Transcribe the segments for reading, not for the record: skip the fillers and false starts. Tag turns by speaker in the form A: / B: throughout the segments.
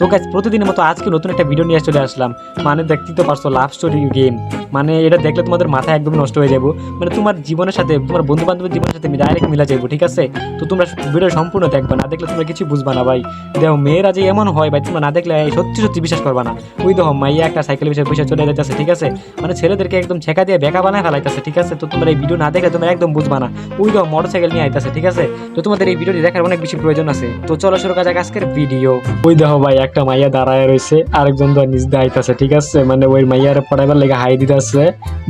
A: তো গাইস প্রতিদিনের মতো আজকে নতুন একটা ভিডিও নিয়ে চলে আসলাম। মানে দেখতেই তো পারছো, লাভ স্টোরি গেম। মানে এটা দেখলে তোমাদের মাথা একদম নষ্ট হয়ে যাবো। মানে তোমার জীবনের সাথে, তোমার বন্ধু বান্ধবের জীবনের সাথে ডাইরেক্ট মিলা যাবো, ঠিক আছে? তো তোমরা ভিডিও সম্পূর্ণ দেখবা, না দেখলে তোমরা কিছু বুঝবা না ভাই। দেখো মেয়েরা যে এমন হয় ভাই, তোমরা না দেখলে সত্যি সত্যি বিশ্বাস করবা না। ওই দেখো মাইয়া একটা সাইকেলের বিষয়ে পয়সা চলে যাচ্ছে, ঠিক আছে? মানে ছেলেদেরকে একদম ছেঁকা দিয়ে বেকা বানায় ফেলাইতেছে, ঠিক আছে? তো তোমরা এই ভিডিও না দেখলে তোমরা একদম বুঝবা না। ওই দেখো মোটর সাইকেল নিয়ে আইতেছে, ঠিক আছে? তো তোমাদের এই ভিডিওটি দেখার অনেক বেশি প্রয়োজন আছে। তো চলো শুরু করা যাক আজকের ভিডিও। ওই দেখো ভাই একটা মাইয়া দাঁড়ায় রয়েছে, আরেকজন তো নিচ দিয়ে আইতাছে, ঠিক আছে? মানে ওই মাইয়ার পড়াইবার লেগে হাই দিতেছে।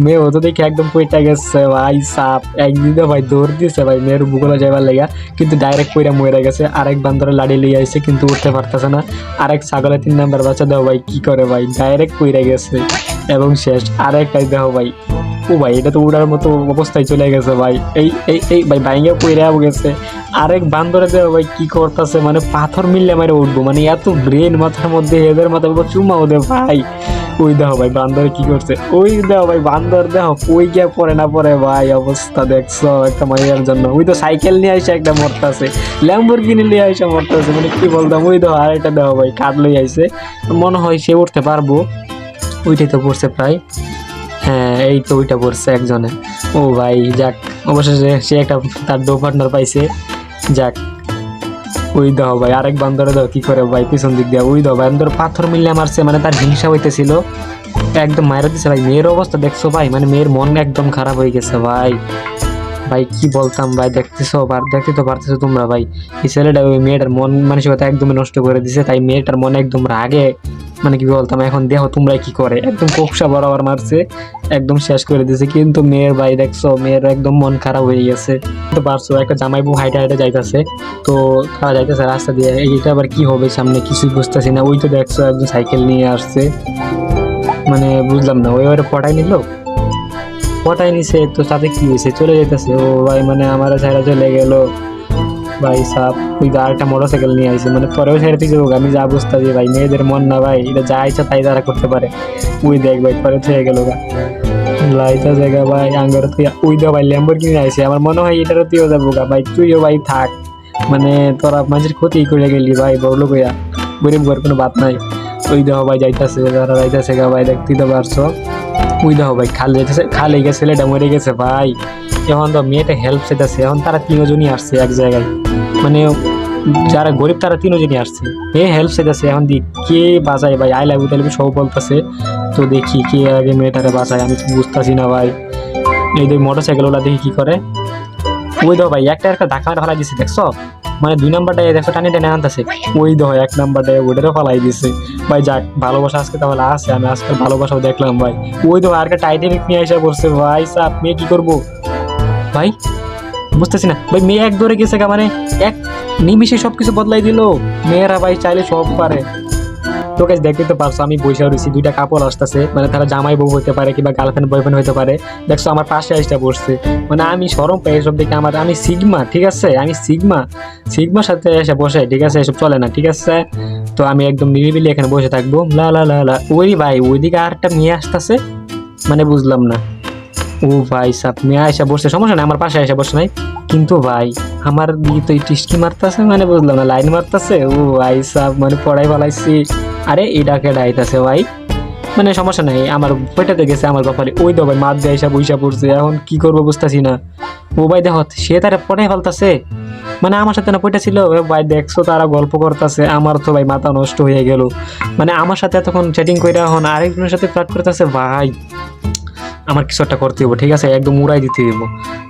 A: মেয়ে ও তো দেখে একদম পইটা গেছে ভাই, সাপ একদিনে ভাই দৌড় দিছে ভাই মেয়ের বুকলে যাইবার লেগা, কিন্তু ডাইরেক্ট পইরা মরে গেছে। আরেক বান্দরে লাড়ি লিয়ে আইছে কিন্তু উঠতে পারতেছে না। আরেক ছাগলের 3 নাম্বার বাচ্চা দেখো ভাই কি করে ভাই, ডাইরেক্ট পইরা গেছে এবং শেষ। আরেকটাই দেখো ভাই, ও ভাই এটা তো উড়ার মতো অবস্থায় চলে গেছে ভাই। এই এই এই ভাই বাইঙ্গা পইরা গেছে। আরেক বান্দরে দেও ভাই কি করতেছে, মানে পাথর মিললে মারে উঠবো, মানে এত ব্রেন মাথার মধ্যে, এদের মাথার উপর চুমা ওদে ভাই। ওই দেখো ভাই বান্দরে কি করছে, ওই দেখো ভাই বান্দর দেখো কই গিয়া পড়ে না পড়ে ভাই অবস্থা দেখছো একটা মাইয়ার জন্য। ওই তো সাইকেল নিয়ে আইসে একটা মরতাছে, ল্যাম্বরগিনি নিয়ে আইসে মরতাছে, মানে কি বলতাম। ওই দেখো আরেকটা দেখো ভাই কাঠ লই আইছে, মনে হয় সে উঠতে পারবো। ওইটাই তো পড়ছে প্রায়, হ্যাঁ এই তো ওইটা পড়ছে একজনে। ও ভাই যাক, অবশেষে সে একটা তার ডো পার্টনার পাইছে। যাক ওই দাও ভাই আরেক বান্দরে দাও কি করে ভাই পিছন দিক দিয়ে। ওই দাও বান্দর পাথর মিললে মারছে, মানে তার হিংসা হইতেছিল, একদম মাইরা দিছে ভাই। মেয়ের অবস্থা দেখছো ভাই, মানে মেয়ের মন একদম খারাপ হয়ে গেছে ভাই। ভাই কি বলতাম ভাই, দেখতেছো দেখতে তো পারতেছো তোমরা ভাই, এই ছেলেটা ওই মেয়েটার মন মানসিকতা একদমই নষ্ট করে দিছে। তাই মেয়েটার মনে একদম রাগে, মানে কি বলতাম, এখন দেখো তোমরা কি করে, একদম কোকসা বরাবর মারছে, একদম শেষ করে দিছে। কিন্তু মেয়ের ভাই দেখছো, মেয়ের একদম মন খারাপ হয়ে গেছে। তো পারছো একটা জামাই বউ হাইটে হাইটে যাইতেছে, তো তারা যাইতেছে রাস্তা দিয়ে, এইটা আবার কি হবে সামনে কিছুই বুঝতেছি না। ওই তো দেখছো একজন সাইকেল নিয়ে আসছে, মানে বুঝলাম না ওই ওরা পটাই নিল, পটাই নিছে তো তাতে কি হয়েছে, চলে যেতেছে। ও ভাই মানে আমার ছাইরা চলে গেল ভাই সাপ। ওই আরেকটা মোটর সাইকেল নিয়ে আসছে, মানে পরেও ছেড়ে পিছিয়ে হোক, আমি যা বুঝতে দিই ভাই মেয়েদের মন না ভাই, এটা যা ইচ্ছা তাই তারা করতে পারে। ওই দেখ ভাই পরে থেকে গেল গা লাইটা জায়গা ভাই আঙ্গার তুই। ওই দে ভাই ল্যাম্বরগিনি আইছে, আমার মনে হয় এটারও তুইও যাবো গা ভাই, তুইও ভাই থাক, মানে তোরা মানুষের ক্ষতি করে গেলি ভাই, বড়লো কইয়া গরিব ঘর কোনো বাত নাই। ওই দেহ ভাই যাইতাছে, যারা যাইতাছে গা ভাই দেখতেই তো পারছো। ওই দেখো ভাই খাল যাইতেছে, খালে গেছে ছেলেটা মরে গেছে ভাই। এখন তো মেয়েটা হেল্প চাইতেছে, এখন তারা 3 জনই আসছে এক জায়গায়, মানে যারা গরিব তারা 3 জনই আসছে, মেয়ে হেল্প চাইতেছে। এখন দি কে বাঁচায় ভাই, আই লাভ ইউ তাহলে সব বলতেছে। তো দেখি কে আগে মেয়েটারে বাঁচায়, আমি তো বুঝতেছি না ভাই। এই দেখ মোটর সাইকেল ওলা দেখি কি করে। ওই দেখো ভাই একটা একটা ধাক্কা মারা ফেলাই দিছে দেখছো, মানে 2 নাম্বারটা দেখো টানি টানি আনতেছে। ওই দেখো 1 নাম্বারটা ওটারও ফেলাই দিছে ভাই। যাক ভালোবাসা আজকে তাহলে আছে, আমি আজকে ভালোবাসাও দেখলাম ভাই। ওই দেখো আর একটা টাইটানিক নিয়ে এসে পড়ছে ভাই সাপ। মেয়ে কি করবো ভাই বুঝতেছি না ভাই, মেয়ে এক ধরে গেছে গা, মানে এক নিমিষে সবকিছু বদলাই দিল। মেয়েরা ভাই চাইলে সব পারে। তো গাইস দেখতে তো পারছো আমি বসে রয়েছি, 2টা কাপড় আসতেছে, মানে তারা জামাই বউ হতে পারে কিংবা গার্লফ্রেন্ড বয়ফ্রেন্ড হতে পারে। দেখছো আমার পাশে আইসটা বসছে, মানে আমি শরম পাই এসব দেখে। আমি সিগমা, ঠিক আছে? আমি সিগমার সাথে এসে বসে, ঠিক আছে? এসব চলে না, ঠিক আছে? তো আমি একদম নিরিবিলি এখানে বসে থাকবো। লা লা লা লা ওই ভাই ওইদিকে আরেকটা মেয়ে আসতেছে, মানে বুঝলাম না। ও ভাই সাপ মেয়ে আইসা বসছে, সমস্যা নাই, আমার পাশে আইসা বসে নাই, কিন্তু ভাই আমার দিকে তো টিস্কি মারতেছে, মানে বুঝলাম না, লাইন মারতেছে। ও ভাই সাপ মানে পড়াই ফেলাইছি। আরে এটাকে ডাইতাছে ভাই, মানে সমস্যা নাই, আমার পেটাতে গেছে আমার কপালে। ওই তো ভাই মাছ দিয়ে আইসা বইসা পড়ছে, এখন কি করবো বুঝতেছি না। ও ভাই দেখো সে তারা পড়াই ফেলতেছে, মানে আমার সাথে না পয়টা ছিল ভাই। দেখছো তারা গল্প করতেছে, আমার তো ভাই মাথা নষ্ট হয়ে গেল। মানে আমার সাথে এতক্ষণ চ্যাটিং করে এখন আরেকজনের সাথে ফ্লার্ট করতেছে ভাই। আমার কিছু একটা করতে হইব, ঠিক আছে? একদম উড়াই দিতে হইব,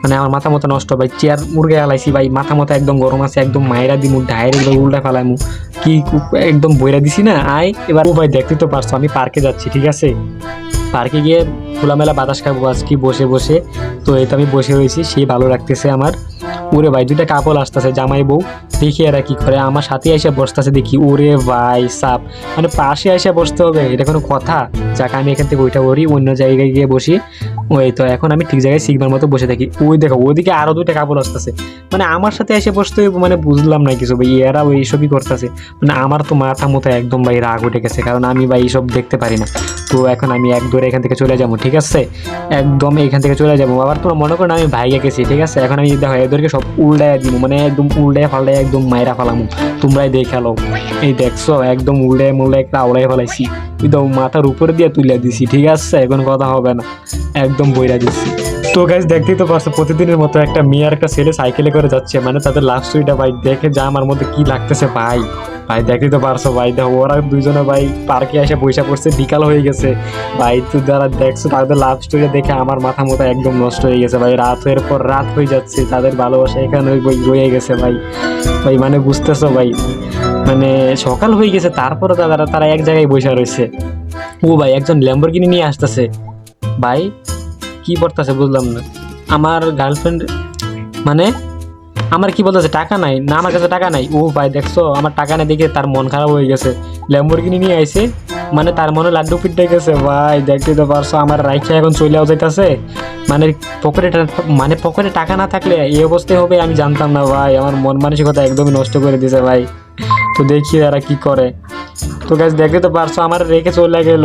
A: মানে আমার মাথা মতো নষ্ট ভাই। চেয়ার মুরগে আলাইছি ভাই, মাথা মতো একদম গরম আছে, একদম মায়েরা দিমু ডাইরেক্ট উল্টা ফেলাইমু কি একদম বইরা দিছি না। আয় এবার ও ভাই দেখতে তো পারছো আমি পার্কে যাচ্ছি, ঠিক আছে? পার্কে গিয়ে খোলামেলা বাতাস খাবো আজকে বসে বসে। তো এই তো আমি বসে রয়েছি, সেই ভালো লাগতেছে আমার। ওরে ভাই 2টা কাপল আসতেছে জামাই বউ, দেখি এরা কি করে, আমার সাথে এসে বসতেছে দেখি। ওরে ভাই সাপ, মানে পাশে এসে বসতে হবে এটা কোনো কথা? যাক আমি এখান থেকে ওইটা করি, অন্য জায়গায় গিয়ে বসি। ওই তো এখন আমি ঠিক জায়গায় সিগমার মতো বসে থাকি। ওই দেখো ওইদিকে আরো 2টা কাপল আসতেছে, মানে আমার সাথে এসে বসতে হইব, মানে বুঝলাম না কিছু ভাই, এরা ওই সবই করতেছে। মানে আমার তো মাথা মতো একদম ভাই রাগ উঠে গেছে, কারণ আমি ভাই এইসব দেখতে পারি না। তো এখন আমি এক দৌড়ে এখান থেকে চলে যাবো, ঠিক আছে? একদম এখান থেকে চলে যাবো। আবার তোমরা মনে করো না আমি ভাইয়া গেছি, ঠিক আছে? এখন আমি দেখো এদেরকে সব উল্টায় দিব, মানে একদম উল্টায় ফাল্টায় একদম মাইরা ফালামু, তোমরাই দেখালো। এই দেখছো একদম উল্টায় মুল্টায় একটা আওড়ায় ফেলাইছি, একদম মাথার উপরে দিয়ে তুলে দিছি, ঠিক আছে, এখন কথা হবে না, একদম বইরা দিচ্ছি। তো গাইস দেখতেই তো পারছো প্রতিদিনের মতো একটা মেয়ে আর একটা ছেলে সাইকেলে করে যাচ্ছে, মানে তাদের লাভ স্টোরিটা ভাই দেখে যা আমার মধ্যে কি লাগতেছে ভাই। ভাই দেখতেই তো পারছো ভাই, দেখো ওরা দুইজনে ভাই পার্কে এসে বৈশা পড়ছে, বিকাল হয়ে গেছে ভাই। তো যারা দেখছো তাদের লাভ স্টোরি দেখে আমার মাথা মতো একদম নষ্ট হয়ে গেছে ভাই, রাতের পর রাত হয়ে যাচ্ছে, তাদের ভালোবাসা এখানে রয়ে গেছে ভাই। ভাই মানে বুঝতেছো ভাই, মানে সকাল হয়ে গেছে তারপরে তারা এক জায়গায় বসে রয়েছে। ও ভাই একজন ল্যাম্বরগিনি নিয়ে আসতেছে ভাই, কি করতেছে বুঝলাম না। আমার গার্লফ্রেন্ড মানে আমার কি বলতেছে টাকা নাই না, আমার কাছে টাকা নাই। ও ভাই দেখছো আমার টাকা নাই দেখে তার মন খারাপ হয়ে গেছে, ল্যাম্বরগিনি নিয়ে আইছে, মানে তার মনে লাড্ডু পিটে গেছে ভাই। দেখতে তো পারছো আমার রাইখা এখন চলেও যাইতেছে, মানে পকেটে টাকা না থাকলে এই অবস্থায় হবে আমি জানতাম না ভাই। আমার মন মানসিকতা একদমই নষ্ট করে দিয়েছে ভাই। তো দেখি এরা কি করে। তো গাছ দেখতে তো পারছো আমার রেখে চলে গেল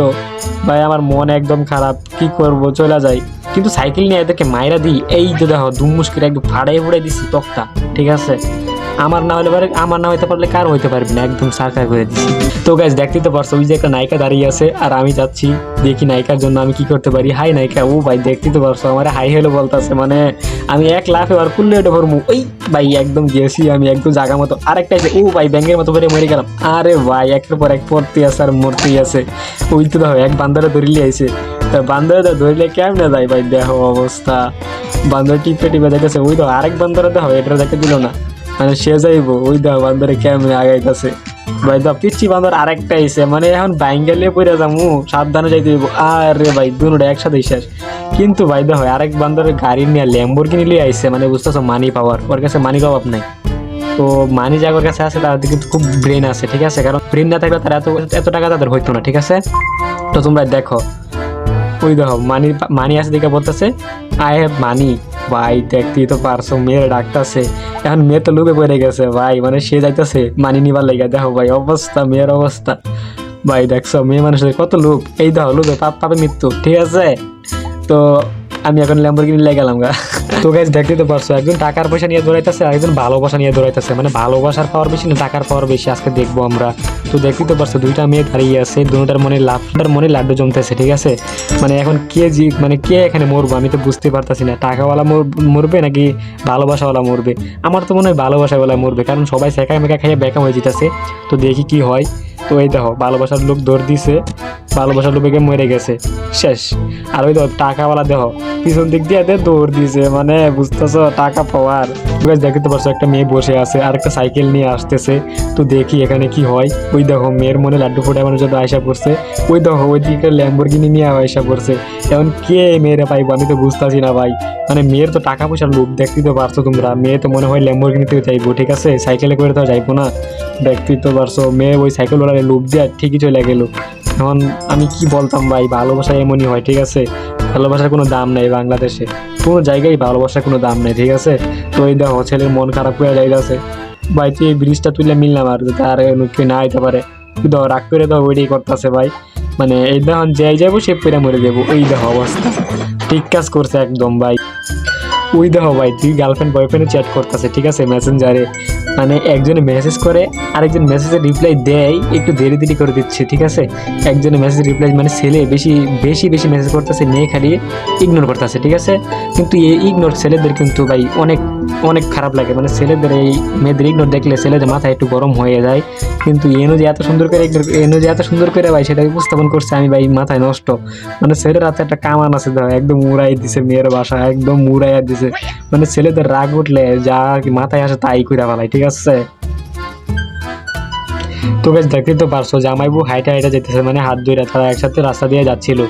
A: ভাই, আমার মন একদম খারাপ, কি করব চলে যাই। কিন্তু সাইকেল নিয়ে এদেরকে মাইরা দিই, এই তো দেখো দুমুশকির একদম ফাড়াই ফুড়াই দিচ্ছি তক্তা, ঠিক আছে। আমার না হইতে পারলে কার হইতে পারবি না, একদম সারকার করে দিচ্ছি। তো গাইস দেখতেই তো পারছো ওই যে একটা নায়িকা দাঁড়িয়ে আছে, আর আমি যাচ্ছি দেখি নায়িকার জন্য আমি কি করতে পারি। হাই নায়িকা। ও ভাই দেখতেই তো পারছো আমার হাই হ্যালো বলতেছে, মানে আমি এক লাফে আর কুল্লে ওটা ভরমু, ওই ভাই একদম গেছি আমি একদম জায়গা মতো। আরেকটা আছে, ও ভাই ব্যাঙ্গের মতো করে মরে গেলাম। আরে ভাই একের পর এক পড়তে আছে আর মরতেই আছে। ওই তো দেখো এক বান্দারে ধরিলে আইছে, তা বান্দারে ধরলে কেমনে যায় ভাই, দেখো অবস্থা। বান্দর টিপে টিপে দেখেছে, ওই তো আরেক বান্দারে দেখো এটা দেখে দিল না, মানে সে যাইবো। ওই দেখো বান্দরে কেমনে আগাইতেছে ভাই, তো পিচ্ছি বান্দর আরেকটা আইছে, মানে এখন বাইঙ্গালিয়ে পড়ে যাবো, সাবধানে যাইতে হইব। আরে ভাই দুটোটা একসাথে শেষ। কিন্তু ভাই দেখো আরেক বান্দরের গাড়ি নিয়ে ল্যাম্বরগিনি নিয়ে আইছে, মানে বুঝতেছো মানি পাওয়ার, ওর কাছে মানির অভাব নাই। তো মানি যার কাছে আছে তাদের কিন্তু খুব ব্রেন আছে, ঠিক আছে, কারণ ব্রেন না থাকলে তারা এত টাকা তাদের হইতো না, ঠিক আছে। তো তোমরা দেখো ওই দেখো মানি আছে দেখে বলতেছে আই হ্যাভ মানি। ভাই দেখতেই তো পারছো মেয়ের ডাকতেছে, এখন মেয়ে তো লুবে পড়ে গেছে ভাই, মানে সে যাইতেছে মানি নিবার লেগে। দেখো ভাই অবস্থা, মেয়ের অবস্থা ভাই দেখছো, মেয়ে মানুষের কত লোভ। এই দেখো লোভে পাবে মৃত্যু, ঠিক আছে। তো আমি এখন ল্যাম্বরগিনি লেগে গেলাম গা। তো গাইস দেখতে তো পারছো একজন টাকার পয়সা নিয়ে দৌড়াইতেছে, একজন ভালোবাসা নিয়ে দৌড়াইতেছে, মানে ভালোবাসার পাওয়ার বেশি না টাকার পাওয়ার বেশি, আজকে দেখবো আমরা। তো দেখতে তো পারছো দুইটা মেয়ে দাঁড়িয়ে আছে, দুটার মনে লাড্ডু জমতেছে, ঠিক আছে। মানে এখন কে এখানে মরবো আমি তো বুঝতে পারতাছি না, টাকাওয়ালা মরবে নাকি ভালোবাসাওয়ালা মরবে। আমার তো মনে হয় ভালোবাসাওয়ালা মরবে, কারণ সবাই সেকা মেকা খেয়ে বেকা হয়ে যেতেছে। তো দেখি কি হয়। তো এই দেখো ভালোবাসার লোক দৌড় দিছে, ভালোবাসার লোকে মরে গেছে, শেষ। আর ওই দেখো টাকাওয়ালা দেখো পিছন দিক দিয়ে দৌড় দিছে, মানে বুঝতেছো টাকা পাওয়ার। দেখতে পারছো একটা মেয়ে বসে আছে আর একটা সাইকেল নিয়ে আসতেছে। তো দেখি এখানে কি হয়। ওই দেখো মেয়ের মনে লাড্ডু ফোটা মানুষ যত আয়সা পড়ছে, ওই দেখো ওই দিকে ল্যাম্বরগিনি নিয়ে আয়সা পড়ছে। এখন কে মেয়েরা পাইবো আমি তো বুঝতেছি না ভাই, মানে মেয়ের তো টাকা পয়সার লোভ, দেখতেই তো পারছো তোমরা। মেয়ে তো মনে হয় ল্যাম্বরগিনিতেও যাইবো, ঠিক আছে, সাইকেলে করে তো যাইবো না। দেখতেই তো পারছো মেয়ে ওই সাইকেল ওলারে লোভ দিয়ে ঠিকই চলে গেল। এখন আমি কি বলতাম ভাই, ভালোবাসা এমনই হয়, ঠিক আছে। ভালোবাসার কোনো দাম নাই বাংলাদেশে, কোনো জায়গায় ভালোবাসার কোনো দাম নেই, ঠিক আছে। তো এই দেখো ছেলের মন খারাপ হয়ে যাইতেছে ভাই, তুই এই ব্রিজটা তুলে মিললাম আর তার কেউ না আইতে পারে, তুই ধর রাগ করে দাও ওইটাই করতেছে ভাই। মানে এই দেখো যাই যাবো সে পেরে মরে যাবো, এই দেখো অবস্থা, ঠিক কাজ করছে একদম ভাই। ওই দেখো ভাই তুই গার্লফ্রেন্ড বয়ফ্রেন্ডে চ্যাট করতেছে, ঠিক আছে, মেসেঞ্জারে। মানে একজনে মেসেজ করে আরেকজন মেসেজের রিপ্লাই দেয় একটু দেরি দেরি করে দিচ্ছে, ঠিক আছে। একজনের মেসেজ রিপ্লাই, মানে ছেলে বেশি বেশি বেশি মেসেজ করতেছে, মেয়ে খালিয়ে ইগনোর করতেছে, ঠিক আছে। কিন্তু এই ইগনোর ছেলেদের কিন্তু ভাই অনেক অনেক খারাপ লাগে, মানে ছেলেদের এই মেয়েদের ইগনোর দেখলে ছেলেদের মাথা একটু গরম হয়ে যায়। কিন্তু এনো যে এত সুন্দর করে ভাই সেটা উপস্থাপন করছে, আমি ভাই মাথায় নষ্ট। মানে ছেলের হাতে একটা কামান আছে ধর, একদম উড়াই দিছে মেয়ের বাসা, একদম উড়াইয়া দিছে। মানে ছেলেদের রাগ উঠলে যা মাথায় আসে তাই কইরা ফেলাই, ঠিক আছে। তো বেশ দেখতে তো পারছো জামাইবু হাইটা হাইটা যেতেছে, মানে হাত ধরে তারা একসাথে রাস্তা দিয়ে যাচ্ছিল।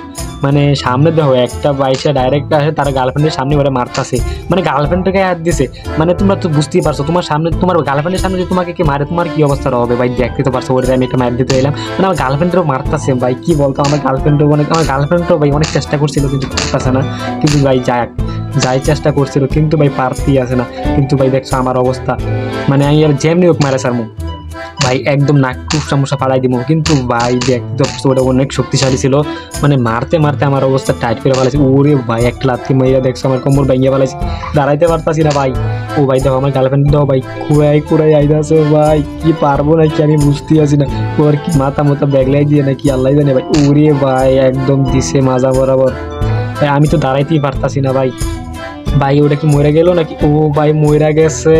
A: মানে সামনে দেখো একটা বাইশে ডাইরেক্ট আসে, তারা গার্লফ্রেন্ডের সামনে ওরা মারতাছে, মানে গার্লফ্রেন্ডটাকে হাত দিছে। মানে তোমরা তো বুঝতেই পারছো তোমার সামনে তোমার গার্লফ্রেন্ডের সামনে যদি তোমাকে কি মারে তোমার কি অবস্থা হবে ভাই, দেখতে তো পারছো। ওটা আমি একটা মার দিতে এলাম, মানে আমার গার্লফ্রেন্ডেরও মারতাছে ভাই, কি বলতো আমার গার্লফ্রেন্ডও ভাই অনেক চেষ্টা করছিল কিন্তু পারতেছে না। কিন্তু ভাই যাই চেষ্টা করছিল কিন্তু ভাই পারতেই আছে না। কিন্তু ভাই দেখছো আমার অবস্থা, মানে আমি আর যেমনি হোক মারে সারমু, ভাই একদম নাক খুব সমস্যা ফাড়াই দিব, কিন্তু ভাই দেখতে তো ওটা অনেক শক্তিশালী ছিল, মানে মারতে মারতে আমার অবস্থা টাইট করে ফেলাইছে। ওরে ভাই একটা লাথি মাইরা দেখছো আমার কোমর ভেঙে ফেলাইছে, দাঁড়াইতে পারতাছি না ভাই। ও ভাই দেখো আমার গার্লফ্রেন্ড দাও ভাই, কুড়াই কুড়াই আইদাছে ভাই, কি পারবো নাকি আমি বুঝতে আছি না, ওর কি মাথা মতো ব্যাগলাই দিয়ে নাকি আল্লাহ জানে ভাই। ওরে ভাই একদম দিছে মাজা বরাবর ভাই, আমি তো দাঁড়াইতেই পারতাছি না ভাই। ভাই ওটা কি মরে গেল নাকি? ও ভাই মরে গেছে,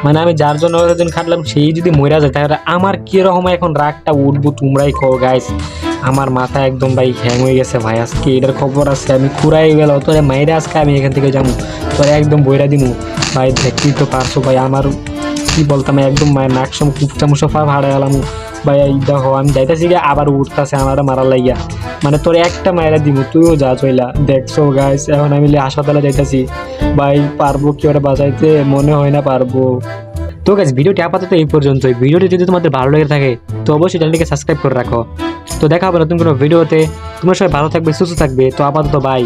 A: মানে আমি যার জন্য ওজন খাটলাম সেই যদি মরে যায় তাহলে আমার কিরকম এখন রাগটা উঠবো তোমরাই কো গাইস। আমার মাথা একদম ভাই হ্যাং হয়ে গেছে ভাই, আজকে এটার খবর আছে আমি কুড়াই গেল তোরে মাইরে, আজকে আমি এখান থেকে যাবো তোরে একদম বইরা দিমু ভাই। দেখতেই তো পারছো ভাই আমার কি বলতাম, একদম মায়ের নাকসম কুপটা মুসফা ভাড়া গেলাম ভাই। এই দেখো আমি যাইতেছি গিয়ে আবার উঠতেছে আমার মারার লাইয়া, মানে তোর একটা মায়েরা দিমু তুইও যা চইলা। দেখছো গাইস এখন আমি হাসপাতালে যাইতাছি ভাই, পারবো কি ওরা বাঁচাইতে? মনে হয় না পারবো। তো গাইস ভিডিওটি আপাতত এই পর্যন্তই। ভিডিওটি যদি তোমাদের ভালো লেগে থাকে তো অবশ্যই চ্যানেলটিকে সাবস্ক্রাইব করে রাখো। তো দেখা হবে নতুন কোনো ভিডিওতে, তোমরা সবাই ভালো থাকবে, সুস্থ থাকবে। তো আপাতত বাই।